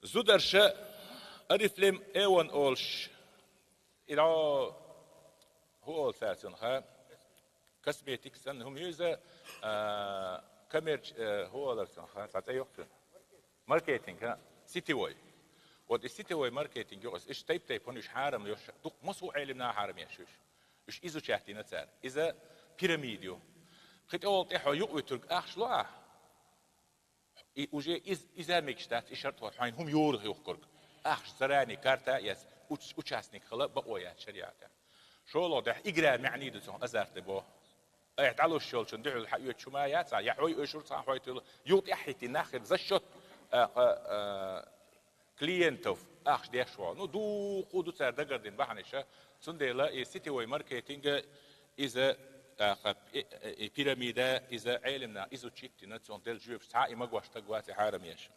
زودرش أريفلم إيوان أولش إلى هو أول ساسون ها كسبيتك سن هم يوزا كميرج هو أول ساسون ها ساعات أيوة ماركتينج ها سيتي واي والسيتي واي ماركتينج يوز إيش تايب هونش حارم يوش دوك مصو علمنا حارم يشوش إيش إيزو شاهتي نتسار إذا بيراميديو خد أول تحو يقوي ترك أخش لا وجه إذا مكشتات إشارة وحين هم يورد يخرج أخش زراني كارتا يس وتشاسني خلا بقويات شريعته شو الله ده إجرا معني ده سون أزارت بوه تعالوا الشغل شن دعوا الحيوت شو ما ياتع يحوي أشور صح حوي تلو يوت يحيتي ناخذ زشت كلينتوف أخش ده شو نو دو خودو صار دقردين بحنيشة سندلا سيتي واي ماركتينج إذا بيراميدا إذا علمنا إذا تشيكتنا تون دل جوف ساعة ما قواشت قواتي حارم يش